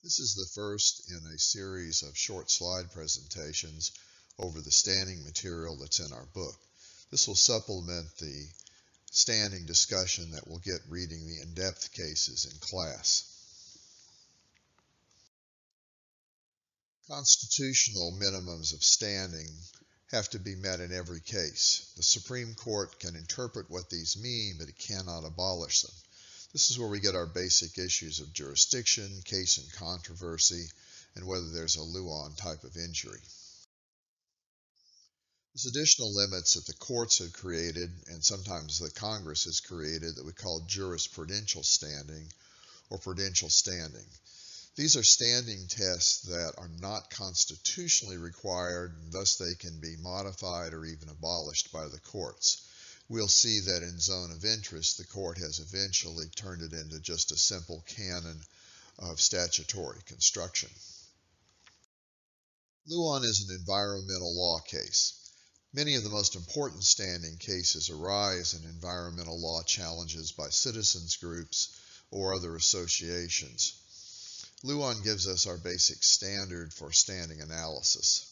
This is the first in a series of short slide presentations over the standing material that's in our book. This will supplement the standing discussion that we'll get reading the in-depth cases in class. Constitutional minimums of standing have to be met in every case. The Supreme Court can interpret what these mean, but it cannot abolish them. This is where we get our basic issues of jurisdiction, case and controversy, and whether there's a Luan type of injury. There's additional limits that the courts have created, and sometimes the Congress has created, that we call jurisprudential standing or prudential standing. These are standing tests that are not constitutionally required, and thus they can be modified or even abolished by the courts. We'll see that in zone of interest, the court has eventually turned it into just a simple canon of statutory construction. Luan is an environmental law case. Many of the most important standing cases arise in environmental law challenges by citizens groups or other associations. Luan gives us our basic standard for standing analysis.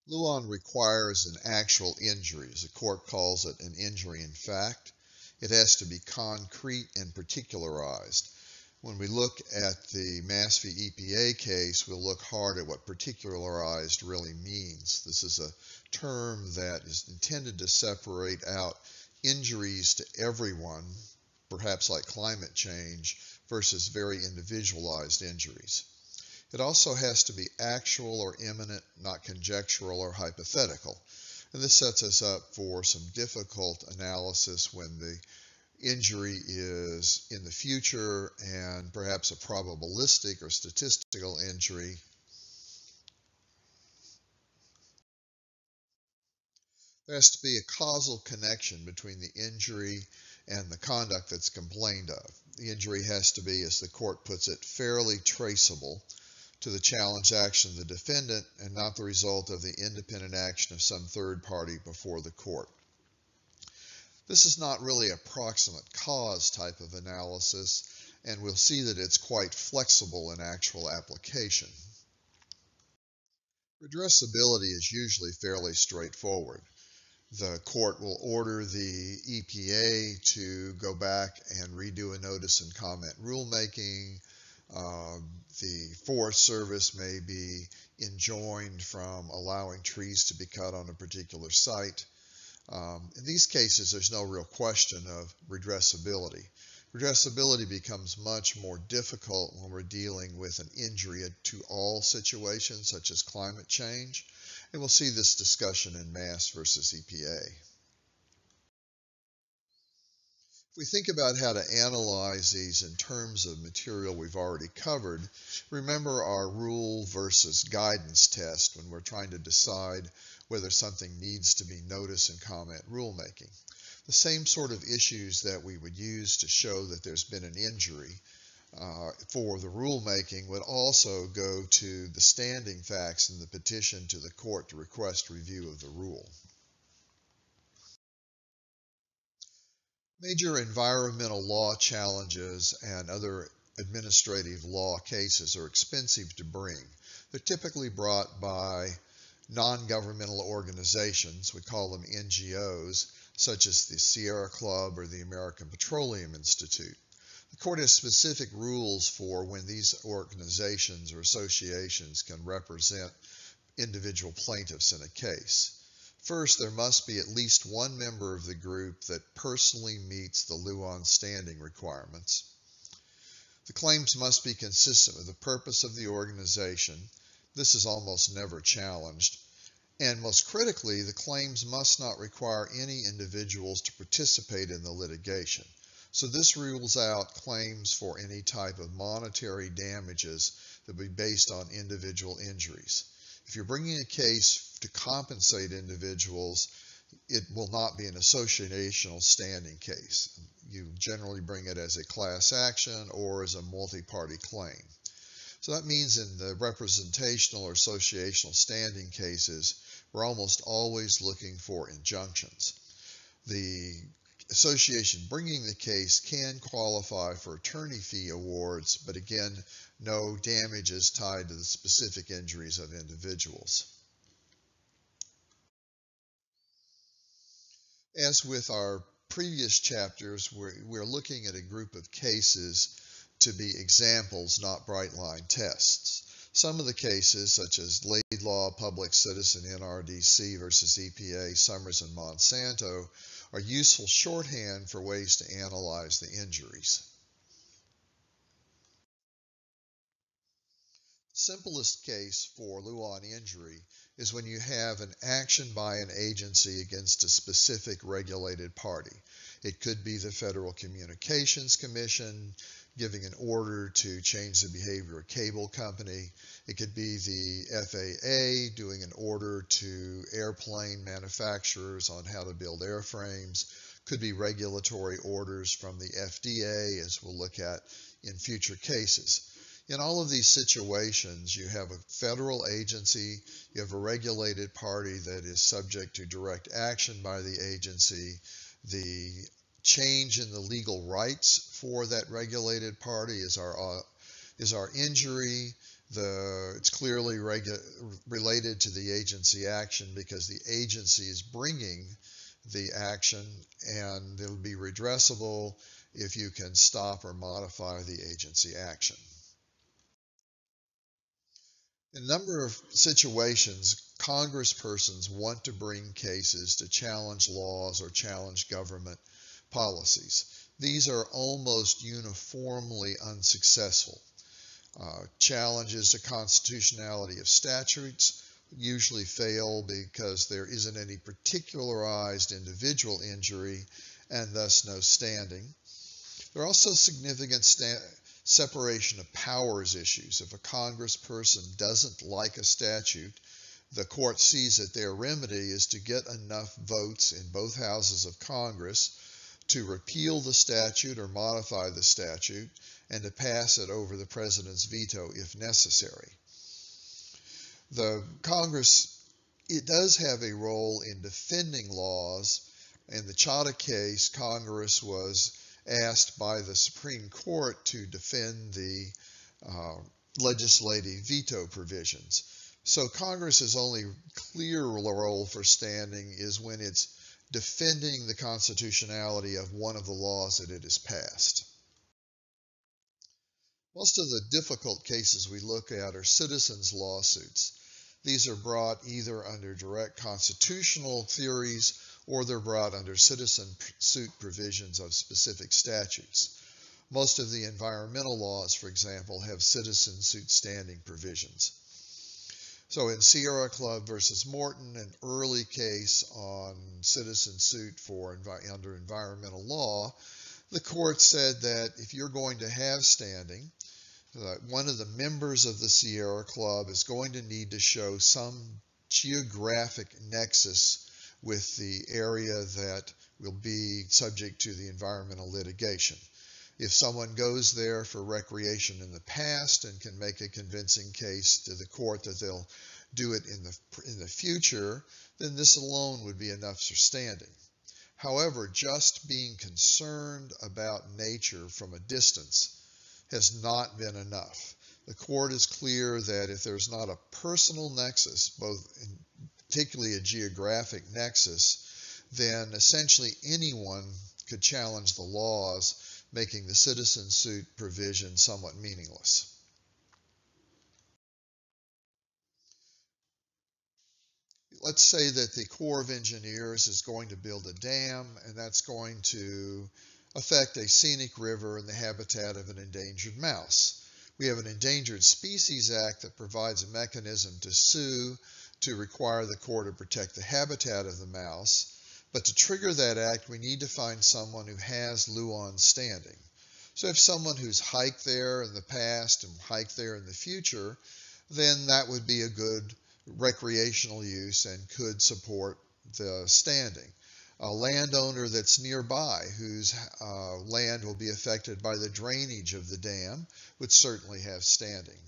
Luan requires an actual injury, as the court calls it an injury in fact. It has to be concrete and particularized. When we look at the Mass v. EPA case, we'll look hard at what particularized really means. This is a term that is intended to separate out injuries to everyone, perhaps like climate change, versus very individualized injuries. It also has to be actual or imminent, not conjectural or hypothetical. And this sets us up for some difficult analysis when the injury is in the future and perhaps a probabilistic or statistical injury. There has to be a causal connection between the injury and the conduct that's complained of. The injury has to be, as the court puts it, fairly traceable to the challenge action of the defendant and not the result of the independent action of some third party before the court. This is not really a proximate cause type of analysis, and we'll see that it's quite flexible in actual application. Redressability is usually fairly straightforward. The court will order the EPA to go back and redo a notice and comment rulemaking. The Forest Service may be enjoined from allowing trees to be cut on a particular site. In these cases, there's no real question of redressability. Redressability becomes much more difficult when we're dealing with an injury to all situations, such as climate change. And we'll see this discussion in Mass versus EPA. If we think about how to analyze these in terms of material we've already covered, remember our rule versus guidance test when we're trying to decide whether something needs to be notice and comment rulemaking. The same sort of issues that we would use to show that there's been an injury for the rulemaking would also go to the standing facts in the petition to the court to request review of the rule. Major environmental law challenges and other administrative law cases are expensive to bring. They're typically brought by non-governmental organizations, we call them NGOs, such as the Sierra Club or the American Petroleum Institute. The court has specific rules for when these organizations or associations can represent individual plaintiffs in a case. First, there must be at least one member of the group that personally meets the Luan standing requirements. The claims must be consistent with the purpose of the organization. This is almost never challenged. And most critically, the claims must not require any individuals to participate in the litigation. So this rules out claims for any type of monetary damages that will be based on individual injuries. If you're bringing a case to compensate individuals, it will not be an associational standing case. You generally bring it as a class action or as a multi-party claim. So that means in the representational or associational standing cases, we're almost always looking for injunctions. The association bringing the case can qualify for attorney fee awards, but again, no damages tied to the specific injuries of individuals. As with our previous chapters, we're looking at a group of cases to be examples, not bright line tests. Some of the cases, such as Laidlaw, Public Citizen, NRDC versus EPA, Summers, and Monsanto, are useful shorthand for ways to analyze the injuries. Simplest case for Luan injury is when you have an action by an agency against a specific regulated party. It could be the Federal Communications Commission giving an order to change the behavior of a cable company. It could be the FAA doing an order to airplane manufacturers on how to build airframes. Could be regulatory orders from the FDA, as we'll look at in future cases. In all of these situations, you have a federal agency, you have a regulated party that is subject to direct action by the agency. The change in the legal rights for that regulated party is our injury. It's clearly related to the agency action because the agency is bringing the action, and it'll be redressable if you can stop or modify the agency action. In a number of situations, congresspersons want to bring cases to challenge laws or challenge government policies. These are almost uniformly unsuccessful. Challenges to constitutionality of statutes usually fail because there isn't any particularized individual injury and thus no standing. There are also significant separation of powers issues. If a congressperson doesn't like a statute, the court sees that their remedy is to get enough votes in both houses of Congress to repeal the statute or modify the statute and to pass it over the president's veto if necessary. The Congress, it does have a role in defending laws. In the Chadha case, Congress was asked by the Supreme Court to defend the legislative veto provisions. So Congress's only clear role for standing is when it's defending the constitutionality of one of the laws that it has passed. Most of the difficult cases we look at are citizens' lawsuits. These are brought either under direct constitutional theories or they're brought under citizen suit provisions of specific statutes. Most of the environmental laws, for example, have citizen suit standing provisions. So in Sierra Club versus Morton, an early case on citizen suit under environmental law, the court said that if you're going to have standing, one of the members of the Sierra Club is going to need to show some geographic nexus with the area that will be subject to the environmental litigation. If someone goes there for recreation in the past and can make a convincing case to the court that they'll do it in the future, then this alone would be enough for standing. However, just being concerned about nature from a distance has not been enough. The court is clear that if there's not a personal nexus, particularly a geographic nexus, then essentially anyone could challenge the laws, making the citizen suit provision somewhat meaningless. Let's say that the Corps of Engineers is going to build a dam, and that's going to affect a scenic river and the habitat of an endangered mouse. We have an Endangered Species Act that provides a mechanism to sue to require the Corps to protect the habitat of the mouse. But to trigger that act, we need to find someone who has Luan standing. So if someone who's hiked there in the past and hiked there in the future, then that would be a good recreational use and could support the standing. A landowner that's nearby whose land will be affected by the drainage of the dam would certainly have standing.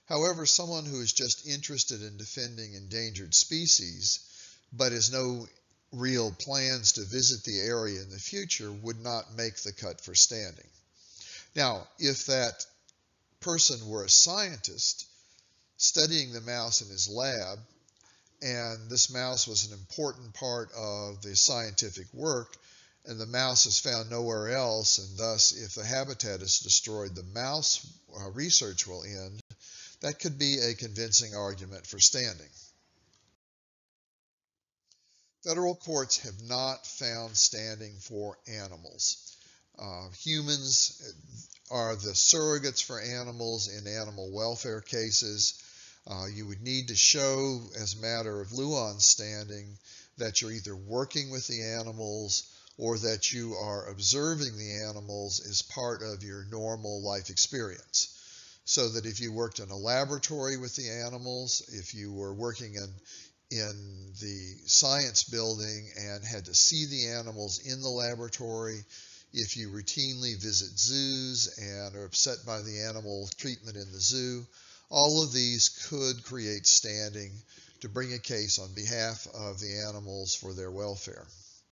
However, someone who is just interested in defending endangered species but has no real plans to visit the area in the future would not make the cut for standing. Now, if that person were a scientist studying the mouse in his lab, and this mouse was an important part of the scientific work, and the mouse is found nowhere else, and thus if the habitat is destroyed, the mouse research will end, that could be a convincing argument for standing. Federal courts have not found standing for animals. Humans are the surrogates for animals in animal welfare cases. You would need to show, as a matter of Luan standing, that you're either working with the animals or that you are observing the animals as part of your normal life experience. So that if you worked in a laboratory with the animals, if you were working in the science building and had to see the animals in the laboratory, if you routinely visit zoos and are upset by the animal treatment in the zoo, all of these could create standing to bring a case on behalf of the animals for their welfare.